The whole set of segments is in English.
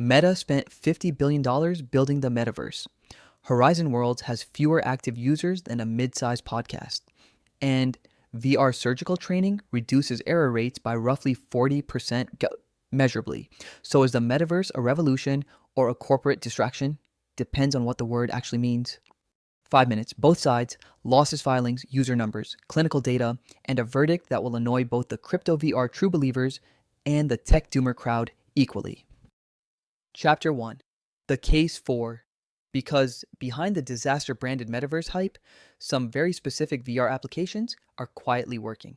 Meta spent $50 billion building the Metaverse. Horizon Worlds has fewer active users than a mid-sized podcast. And VR surgical training reduces error rates by roughly 40% measurably. So is the Metaverse a revolution or a corporate distraction? Depends on what the word actually means. 5 minutes, both sides, losses filings, user numbers, clinical data, and a verdict that will annoy both the crypto VR true believers and the tech doomer crowd equally. Chapter 1. The Case for. Because behind the disaster branded metaverse hype, some very specific VR applications are quietly working.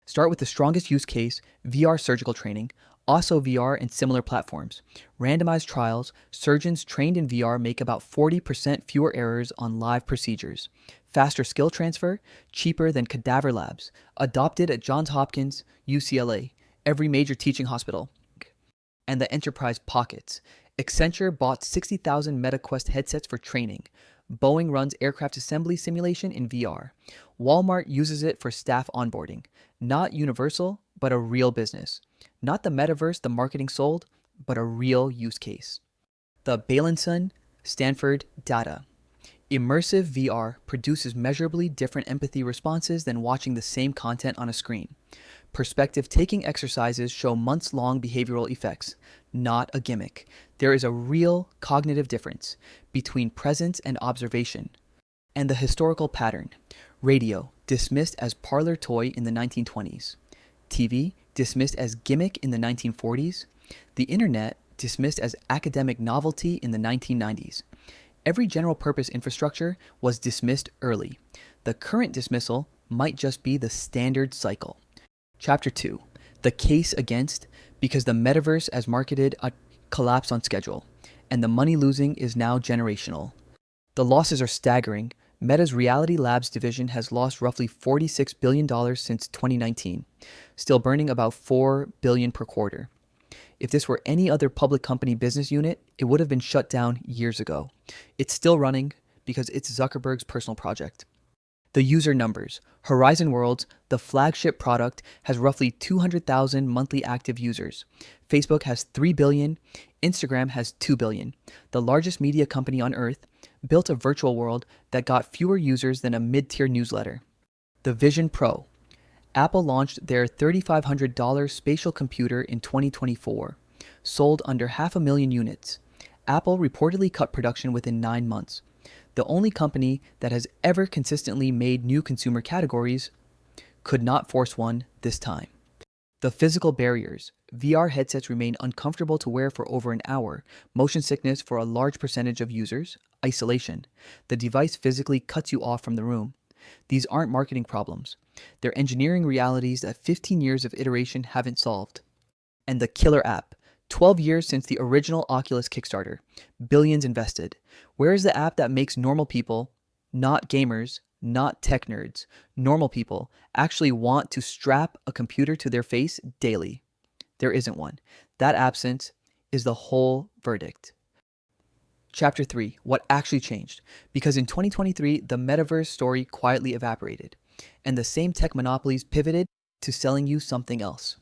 Start with the strongest use case, VR surgical training, also VR and similar platforms. Randomized trials, surgeons trained in VR make about 40% fewer errors on live procedures. Faster skill transfer, cheaper than cadaver labs. Adopted at Johns Hopkins, UCLA, every major teaching hospital. And the enterprise pockets. Accenture bought 60,000 MetaQuest headsets for training. Boeing runs aircraft assembly simulation in VR. Walmart uses it for staff onboarding. Not universal, but a real business. Not the metaverse the marketing sold, but a real use case. The Bailenson Stanford data. Immersive VR produces measurably different empathy responses than watching the same content on a screen. Perspective taking exercises show months-long behavioral effects, not a gimmick. There is a real cognitive difference between presence and observation. And the historical pattern. Radio, dismissed as parlor toy in the 1920s. TV, dismissed as gimmick in the 1940s. The internet, dismissed as academic novelty in the 1990s. Every general-purpose infrastructure was dismissed early. The current dismissal might just be the standard cycle. Chapter 2. The Case Against, because the metaverse as marketed collapsed on schedule, and the money losing is now generational. The losses are staggering. Meta's Reality Labs division has lost roughly $46 billion since 2019, still burning about $4 billion per quarter. If this were any other public company business unit, it would have been shut down years ago. It's still running because it's Zuckerberg's personal project. The user numbers. Horizon Worlds, the flagship product, has roughly 200,000 monthly active users. Facebook has 3 billion. Instagram has 2 billion. The largest media company on earth built a virtual world that got fewer users than a mid-tier newsletter. The Vision Pro. Apple launched their $3,500 spatial computer in 2024, sold under 500,000 units. Apple reportedly cut production within 9 months. The only company that has ever consistently made new consumer categories could not force one this time. The physical barriers. VR headsets remain uncomfortable to wear for over an hour. Motion sickness for a large percentage of users. Isolation. The device physically cuts you off from the room. These aren't marketing problems. They're engineering realities that 15 years of iteration haven't solved. And the killer app. 12 years since the original Oculus Kickstarter. Billions invested. Where is the app that makes normal people, not gamers, not tech nerds, normal people, actually want to strap a computer to their face daily? There isn't one. That absence is the whole verdict. Chapter 3. What actually changed? Because in 2023, the metaverse story quietly evaporated, and the same tech monopolies pivoted to selling you something else.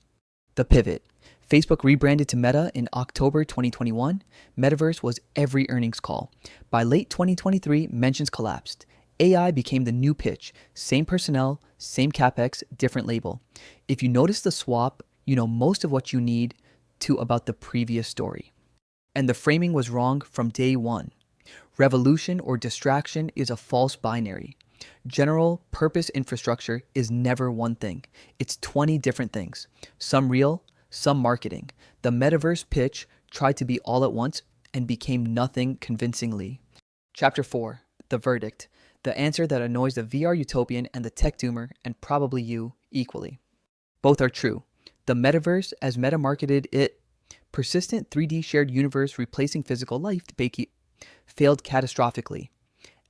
The pivot. Facebook rebranded to Meta in October 2021. Metaverse was every earnings call. By late 2023, mentions collapsed. AI became the new pitch. Same personnel, same capex, different label. If you notice the swap, you know most of what you need to about the previous story. And the framing was wrong from day one. Revolution or distraction is a false binary. General purpose infrastructure is never one thing. It's 20 different things. Some real, some marketing. The metaverse pitch tried to be all at once and became nothing convincingly. Chapter 4. The verdict. The answer that annoys the VR utopian and the tech doomer, and probably you, equally. Both are true. The metaverse, as Meta marketed it, persistent 3D shared universe replacing physical life, failed catastrophically.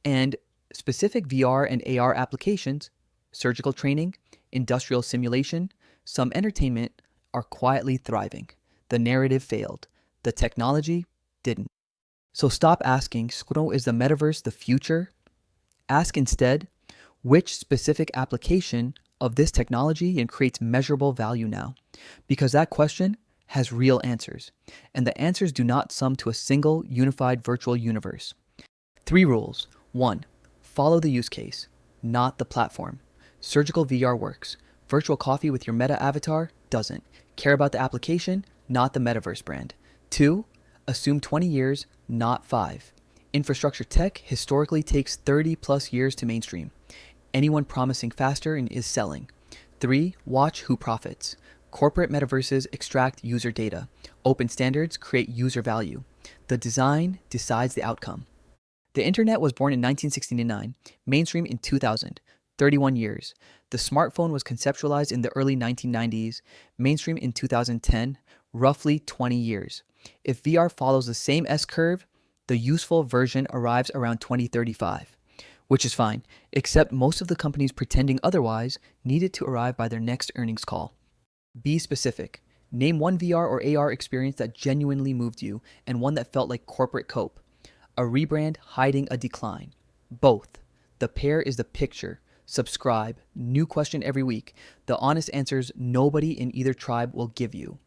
And specific VR and AR applications, surgical training, industrial simulation, some entertainment, are quietly thriving. The narrative failed. The technology didn't. So stop asking, is the metaverse the future? Ask instead, which specific application of this technology and creates measurable value now? Because that question has real answers, and the answers do not sum to a single unified virtual universe. 3 rules. 1. Follow the use case, not the platform. Surgical VR works. Virtual coffee with your Meta avatar doesn't. Care about the application, not the Metaverse brand. 2. Assume 20 years, not 5. Infrastructure tech historically takes 30 plus years to mainstream. Anyone promising faster is selling. 3. Watch who profits. Corporate metaverses extract user data. Open standards create user value. The design decides the outcome. The internet was born in 1969, mainstream in 2000, 31 years. The smartphone was conceptualized in the early 1990s, mainstream in 2010, roughly 20 years. If VR follows the same S-curve, the useful version arrives around 2035, which is fine, except most of the companies pretending otherwise need it to arrive by their next earnings call. Be specific. Name one VR or AR experience that genuinely moved you and one that felt like corporate cope. A rebrand hiding a decline. Both. The pair is the picture. Subscribe. New question every week. The honest answers nobody in either tribe will give you.